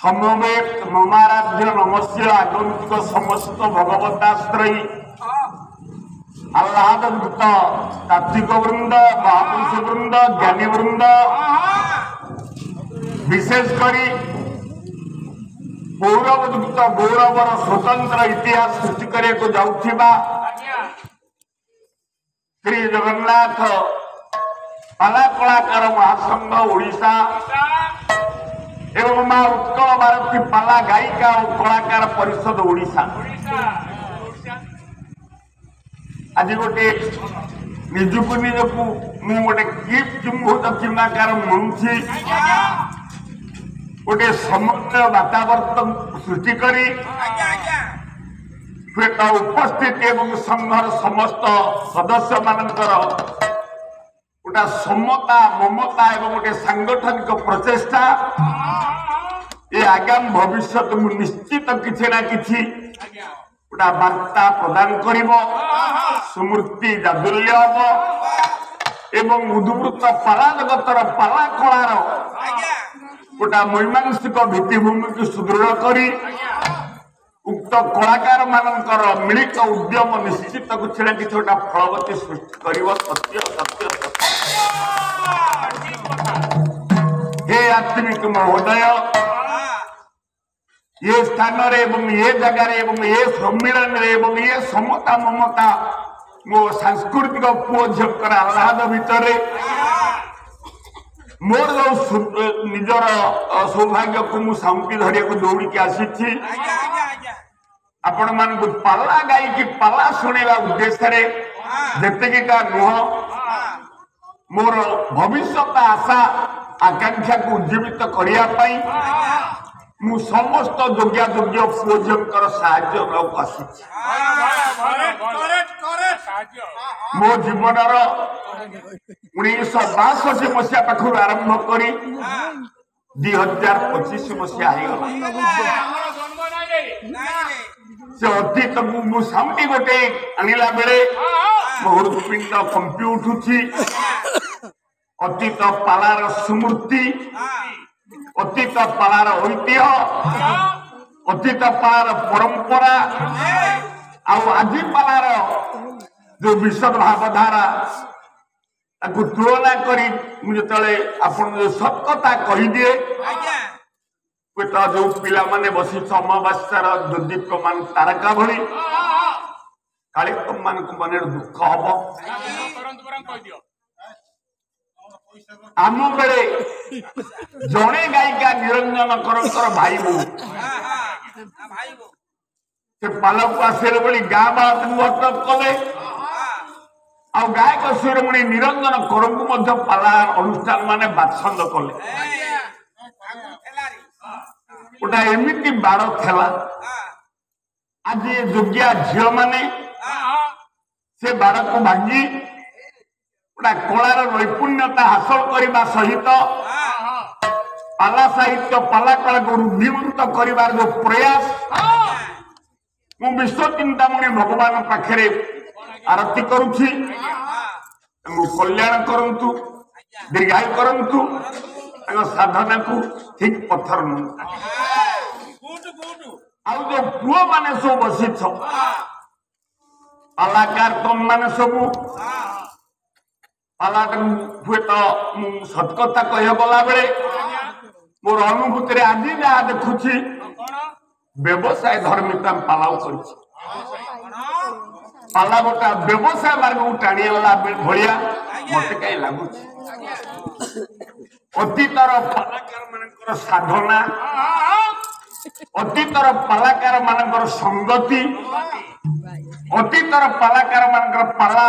समवेत ममाराध्य नमस्य आगंतुक समस्त भगवताश्रयी आह्लादयुक्त तात्विक वृंद महापुरुष वृंद ज्ञानी वृंद विशेषकर गौरवयुक्त गौरवर स्वतंत्र इतिहास सृष्टि करने जाऊथिबा श्री जगन्नाथ पाला कलाकार महासंघ ओडिशा एवं मां उत्कल भारती पाला गायिका और कलाकार परिषद ओडिशा आज गोटे निजुक निजकू मु गोटे गिफ्ट बहुत किमाकार मिलूँ गोटे समन्वय वातावरण सृष्टि करी उपस्थित एवं संघर समस्त सदस्य मानकर गोटा समता ममता एवं गोटे सांगठनिक प्रचेषा ये आगामी भविष्य में निश्चित किसी ना कि गोटा वार्ता प्रदान कर स्मृति जादुल्य हम एवं उद्वृत्त पाला जगतर पाला कलार गोटा मीमांसिक भित्तिभूमि को सुदृढ़ करी उक्त कलाकार मानकर मिलित उद्यम निश्चित किसी ना कि गोटा फलवती सृष्टि कर सत्य सत्य सत्य हे आत्मिक महोदय ये स्थान ये जगार ये सम्मिलन एवं ये समता ममता मो सांस्कृतिक पुओ झीर आह्लाद भितर मोर जो निजर सौभाग्य को मुझे सामूति धरिया को दौड़ी आसी आपण मान पाला गायी पाला शुणा उद्देश्य जेतिका नुह मोर भविष्य आशा आकांक्षा को उज्जीवित करने मु समस्त योग्य पुओ झीर साहाय्य आसी मो जीवन 1962 मसीहा पाखु आरंभ कर 2025 मसीहा से अतीत को सामने गोटे आणला बेले मो हृदपिंड कंपी उठुची अतीत पालार स्मृति अतीत पालार ऐतिह्य अतीत पालार परंपरा आज पालार जो विशद भावधारा तुलना करी मुझे आपन जो सत्कता कहीदे जो पिला माने बसी अमावास्यार ज्योतिप्रमान तारका भली काली तुम मान मन दुख हम आम बेले जड़े गायिका निरंजन कर भाई बो से पालक आसले बोली गाँ बात कले आ गायक शिरोमणि निरंजन कर पाला अनुष्ठान माने बाछंद कले गोटा एमती बाड़ थेला आज योग्या झील माने से बाड़ को भांगी गोटा कलार नैपुण्यता हासिल करने सहित पाला साहित्य पाला कला को रुद्धिमंत कर जो प्रयास मु विश्व चिंतामणि भगवान पाखे आरती करुछि कल्याण करंतु दीर्घायु करंतु साधना को ठीक पत्थर जो पुओ माने सब बसी कलाकार तुम माने सब पाला हुए तो सतकथा कह गला बेले मोर अनुभूति आज जहाँ देखुची व्यवसाय धर्मिता पालाऊ कर पाला गोटा व्यवसाय मार्ग को टाणी भाया मत कहीं लगुच अतीतर पालाकार मान साधना अतीतर पालाकार मान संगति अतीतर पालाकार मान पाला